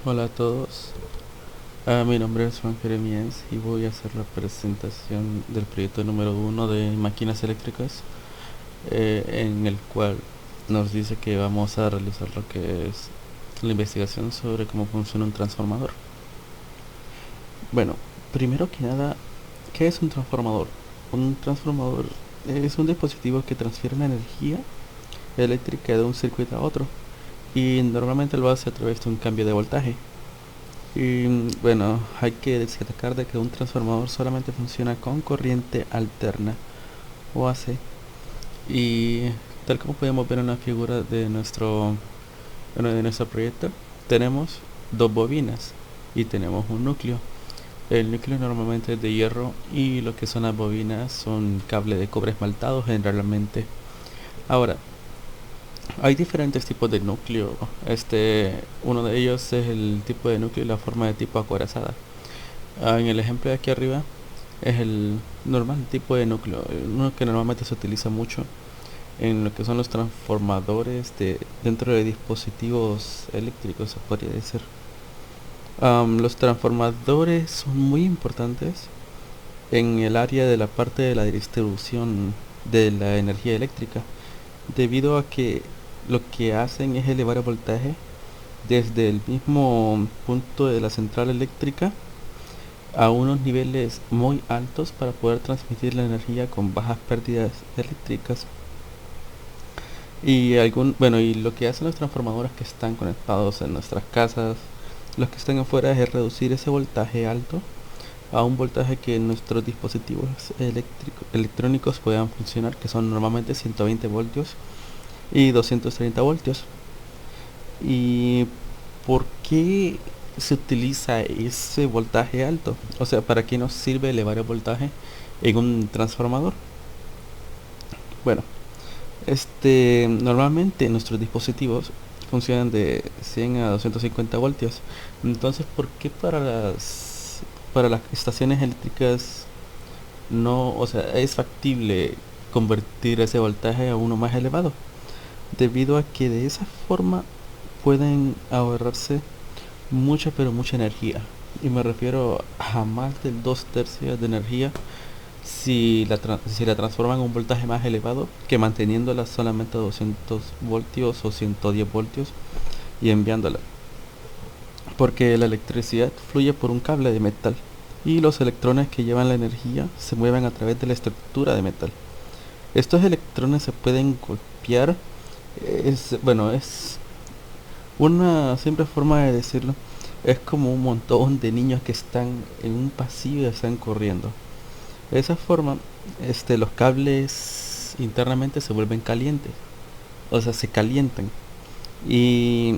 Hola a todos. Mi nombre es Juan Jeremías y voy a hacer la presentación del proyecto número uno de máquinas eléctricas, en el cual nos dice que vamos a realizar lo que es la investigación sobre cómo funciona un transformador. Bueno, primero que nada, ¿qué es un transformador? Un transformador es un dispositivo que transfiere la energía eléctrica de un circuito a otro, y normalmente lo hace a través de un cambio de voltaje. Y bueno, hay que destacar de que un transformador solamente funciona con corriente alterna o AC. Y tal como podemos ver en la figura de nuestro proyecto, tenemos dos bobinas y tenemos un núcleo. El núcleo normalmente es de hierro y lo que son las bobinas son cable de cobre esmaltado generalmente. Ahora, hay diferentes tipos de núcleo. Uno de ellos es el tipo de núcleo y la forma de tipo acorazada. En el ejemplo de aquí arriba es el normal tipo de núcleo, uno que normalmente se utiliza mucho en lo que son los transformadores dentro de dispositivos eléctricos, se podría decir. Los transformadores son muy importantes en el área de la parte de la distribución de la energía eléctrica, debido a que lo que hacen es elevar el voltaje desde el mismo punto de la central eléctrica a unos niveles muy altos para poder transmitir la energía con bajas pérdidas eléctricas. Y lo que hacen los transformadores que están conectados en nuestras casas, los que están afuera, es reducir ese voltaje alto a un voltaje que nuestros dispositivos electrónicos puedan funcionar, que son normalmente 120 voltios y 230 voltios. ¿Y por qué se utiliza ese voltaje alto? O sea, ¿para qué nos sirve elevar el voltaje en un transformador? Bueno, normalmente nuestros dispositivos funcionan de 100 a 250 voltios. Entonces, ¿por qué para las estaciones eléctricas no, o sea, es factible convertir ese voltaje a uno más elevado? Debido a que de esa forma pueden ahorrarse mucha, pero mucha energía. Y me refiero a más del 2 tercios de energía si la transforman en un voltaje más elevado que manteniéndola solamente a 200 voltios o 110 voltios y enviándola. Porque la electricidad fluye por un cable de metal y los electrones que llevan la energía se mueven a través de la estructura de metal. Estos electrones se pueden golpear. Es una simple forma de decirlo. Es como un montón de niños que están en un pasillo y están corriendo. De esa forma, los cables internamente se vuelven calientes, o sea, se calientan. Y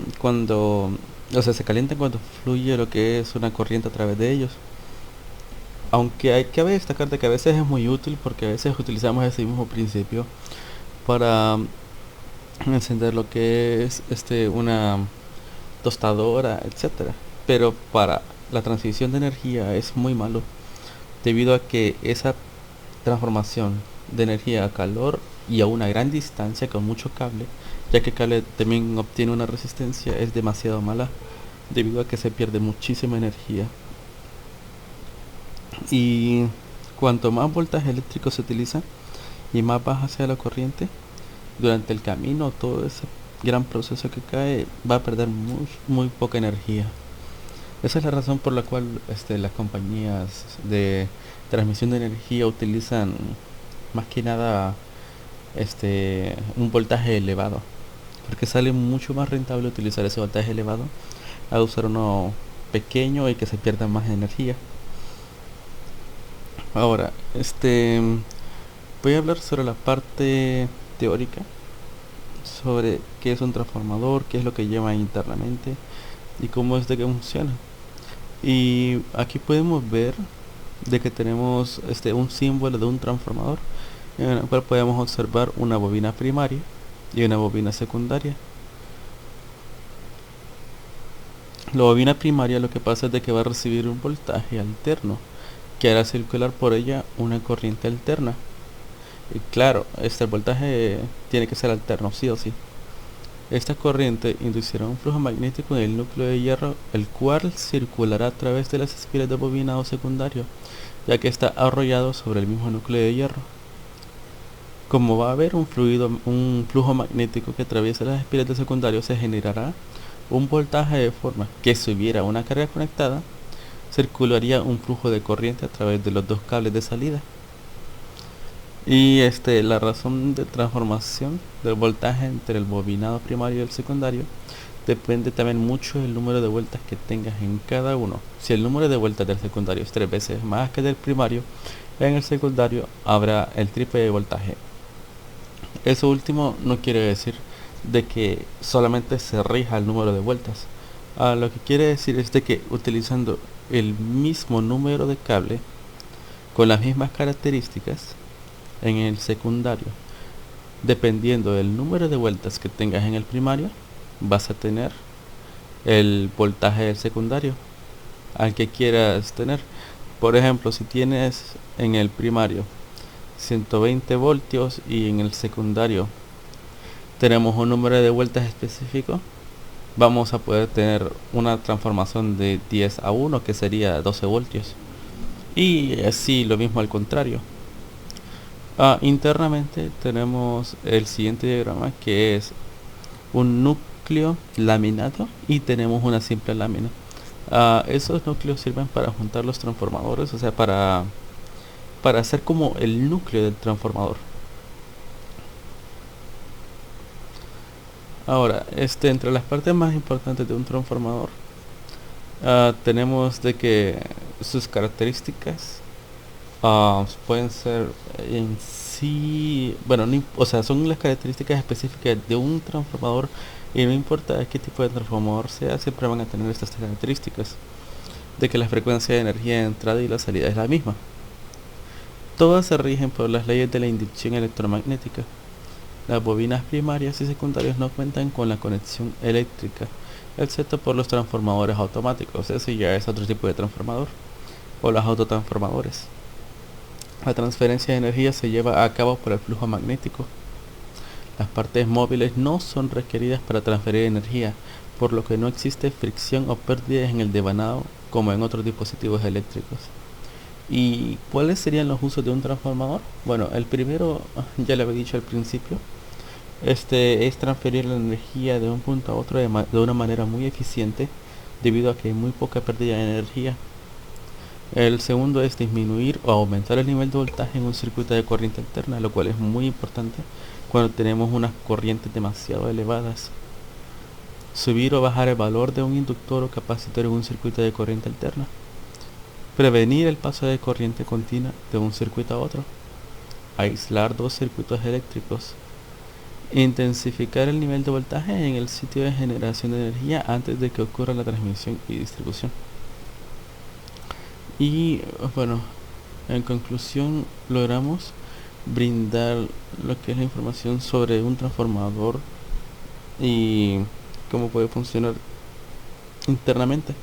se calientan cuando fluye lo que es una corriente a través de ellos. Aunque hay que destacar de que a veces es muy útil porque a veces utilizamos ese mismo principio para encender lo que es una tostadora, etcétera. Pero para la transición de energía es muy malo, debido a que esa transformación de energía a calor y a una gran distancia con mucho cable, ya que el cable también obtiene una resistencia, es demasiado mala, debido a que se pierde muchísima energía. Y cuanto más voltaje eléctrico se utiliza y más baja sea la corriente, durante el camino todo ese gran proceso que cae va a perder muy poca energía. Esa es la razón por la cual las compañías de transmisión de energía utilizan más que nada un voltaje elevado, porque sale mucho más rentable utilizar ese voltaje elevado a usar uno pequeño y que se pierda más energía. Ahora, voy a hablar sobre la parte teórica, sobre qué es un transformador, qué es lo que lleva internamente y cómo es de que funciona. Y aquí podemos ver de que tenemos un símbolo de un transformador, en el cual podemos observar una bobina primaria y una bobina secundaria. La bobina primaria, lo que pasa es de que va a recibir un voltaje alterno que hará circular por ella una corriente alterna. Y claro, el voltaje tiene que ser alterno, sí o sí. Esta corriente inducirá un flujo magnético en el núcleo de hierro, el cual circulará a través de las espiras de bobinado secundario, ya que está arrollado sobre el mismo núcleo de hierro. Como va a haber un flujo magnético que atraviesa las espiras de secundario, se generará un voltaje de forma que si hubiera una carga conectada, circularía un flujo de corriente a través de los dos cables de salida. Y la razón de transformación del voltaje entre el bobinado primario y el secundario depende también mucho del número de vueltas que tengas en cada uno. Si el número de vueltas del secundario es 3 veces más que del primario, en el secundario habrá el triple de voltaje. Eso último no quiere decir de que solamente se rija el número de vueltas. Lo que quiere decir es de que utilizando el mismo número de cable con las mismas características en el secundario, dependiendo del número de vueltas que tengas en el primario, vas a tener el voltaje del secundario al que quieras tener. Por ejemplo, si tienes en el primario 120 voltios y en el secundario tenemos un número de vueltas específico, vamos a poder tener una transformación de 10 a 1 que sería 12 voltios. Y así lo mismo al contrario. Internamente tenemos el siguiente diagrama, que es un núcleo laminado y tenemos una simple lámina. Esos núcleos sirven para juntar los transformadores, o sea, para hacer como el núcleo del transformador. Ahora, entre las partes más importantes de un transformador, tenemos de que sus características pueden ser en sí, bueno, o sea, son las características específicas de un transformador, y no importa qué tipo de transformador sea, siempre van a tener estas características, de que la frecuencia de energía de entrada y la salida es la misma. Todas se rigen por las leyes de la inducción electromagnética. Las bobinas primarias y secundarias no cuentan con la conexión eléctrica, excepto por los transformadores automáticos. Ese ya es otro tipo de transformador, o los autotransformadores. La transferencia de energía se lleva a cabo por el flujo magnético. Las partes móviles no son requeridas para transferir energía, por lo que no existe fricción o pérdidas en el devanado como en otros dispositivos eléctricos. ¿Y cuáles serían los usos de un transformador? Bueno, el primero, ya lo había dicho al principio, es transferir la energía de un punto a otro de una manera muy eficiente, debido a que hay muy poca pérdida de energía. El segundo es disminuir o aumentar el nivel de voltaje en un circuito de corriente alterna, lo cual es muy importante cuando tenemos unas corrientes demasiado elevadas. Subir o bajar el valor de un inductor o capacitor en un circuito de corriente alterna. Prevenir el paso de corriente continua de un circuito a otro. Aislar dos circuitos eléctricos. Intensificar el nivel de voltaje en el sitio de generación de energía antes de que ocurra la transmisión y distribución. Y bueno, en conclusión, logramos brindar lo que es la información sobre un transformador y cómo puede funcionar internamente.